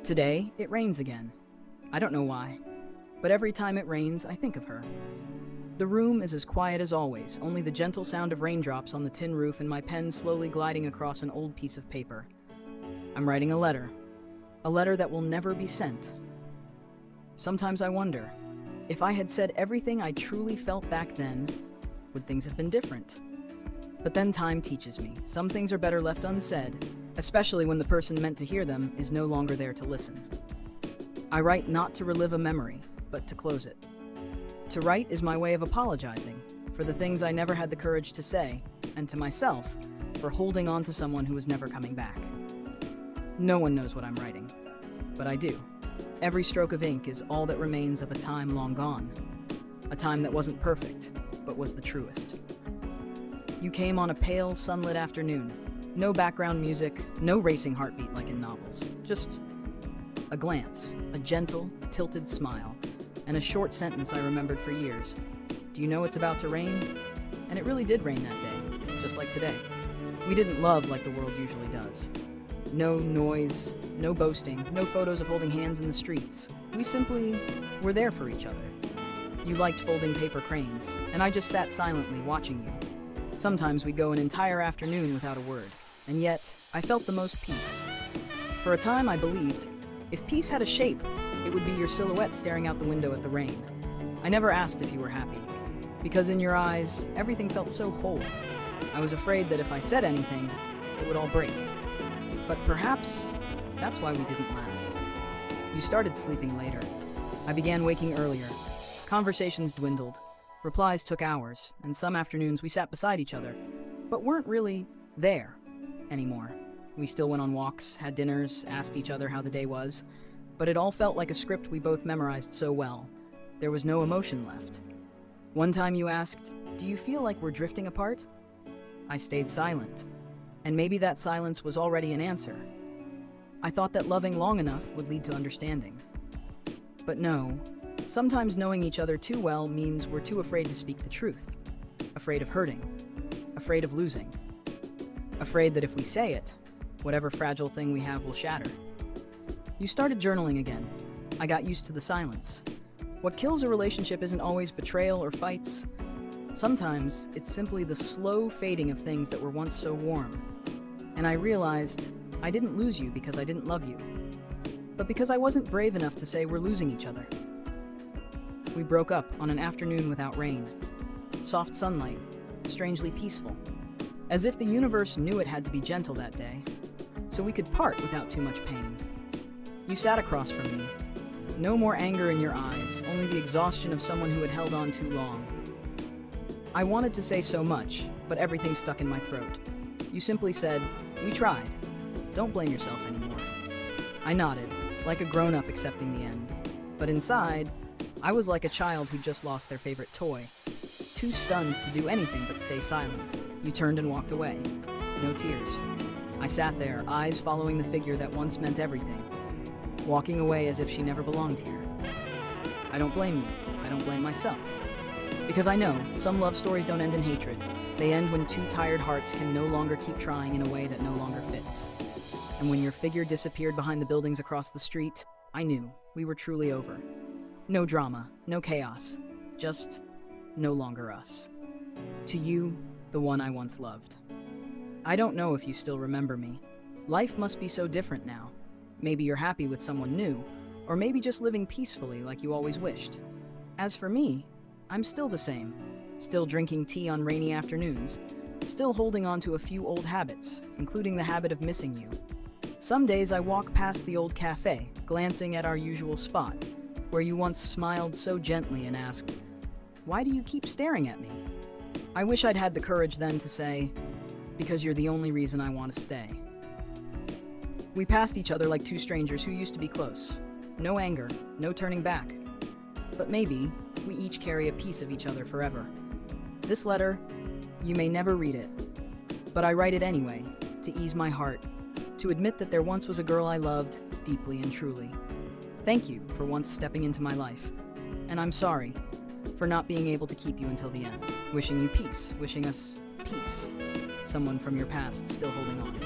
Today, it rains again. I don't know why, but every time it rains, I think of her. The room is as quiet as always, only the gentle sound of raindrops on the tin roof and my pen slowly gliding across an old piece of paper. I'm writing a letter that will never be sent. Sometimes I wonder, if I had said everything I truly felt back then, would things have been different? But then time teaches me, some things are better left unsaid, especially when the person meant to hear them is no longer there to listen. I write not to relive a memory, but to close it. To write is my way of apologizing for the things I never had the courage to say, and to myself for holding on to someone who was never coming back. No one knows what I'm writing, but I do. Every stroke of ink is all that remains of a time long gone, a time that wasn't perfect, but was the truest. You came on a pale, sunlit afternoon. No background music, no racing heartbeat like in novels. Just a glance, a gentle, tilted smile, and a short sentence I remembered for years. Do you know it's about to rain? And it really did rain that day, just like today. We didn't love like the world usually does. No noise, no boasting, no photos of holding hands in the streets. We simply were there for each other. You liked folding paper cranes, and I just sat silently watching you. Sometimes we'd go an entire afternoon without a word, and yet I felt the most peace. For a time I believed, if peace had a shape, it would be your silhouette staring out the window at the rain. I never asked if you were happy, because in your eyes, everything felt so whole. I was afraid that if I said anything, it would all break. But perhaps that's why we didn't last. You started sleeping later. I began waking earlier. Conversations dwindled. Replies took hours, and some afternoons we sat beside each other, but weren't really there anymore. We still went on walks, had dinners, asked each other how the day was, but it all felt like a script we both memorized so well. There was no emotion left. One time you asked, "Do you feel like we're drifting apart?" I stayed silent, and maybe that silence was already an answer. I thought that loving long enough would lead to understanding. But no, sometimes knowing each other too well means we're too afraid to speak the truth. Afraid of hurting. Afraid of losing. Afraid that if we say it, whatever fragile thing we have will shatter. You started journaling again. I got used to the silence. What kills a relationship isn't always betrayal or fights. Sometimes it's simply the slow fading of things that were once so warm. And I realized I didn't lose you because I didn't love you, but because I wasn't brave enough to say we're losing each other. We broke up on an afternoon without rain. Soft sunlight, strangely peaceful. As if the universe knew it had to be gentle that day, so we could part without too much pain. You sat across from me. No more anger in your eyes, only the exhaustion of someone who had held on too long. I wanted to say so much, but everything stuck in my throat. You simply said, "We tried. Don't blame yourself anymore." I nodded, like a grown-up accepting the end. But inside, I was like a child who just lost their favorite toy. Too stunned to do anything but stay silent. You turned and walked away. No tears. I sat there, eyes following the figure that once meant everything, walking away as if she never belonged here. I don't blame you. I don't blame myself. Because I know, some love stories don't end in hatred. They end when two tired hearts can no longer keep trying in a way that no longer fits. And when your figure disappeared behind the buildings across the street, I knew we were truly over. No drama, no chaos, just no longer us. To you, the one I once loved. I don't know if you still remember me. Life must be so different now. Maybe you're happy with someone new, or maybe just living peacefully like you always wished. As for me, I'm still the same. Still drinking tea on rainy afternoons. Still holding on to a few old habits, including the habit of missing you. Some days I walk past the old cafe, glancing at our usual spot, where you once smiled so gently and asked, "Why do you keep staring at me?" I wish I'd had the courage then to say, "Because you're the only reason I want to stay." We passed each other like two strangers who used to be close. No anger, no turning back. But maybe we each carry a piece of each other forever. This letter, you may never read it, but I write it anyway, to ease my heart, to admit that there once was a girl I loved deeply and truly. Thank you for once stepping into my life, and I'm sorry for not being able to keep you until the end. Wishing you peace, wishing us peace. Someone from your past still holding on.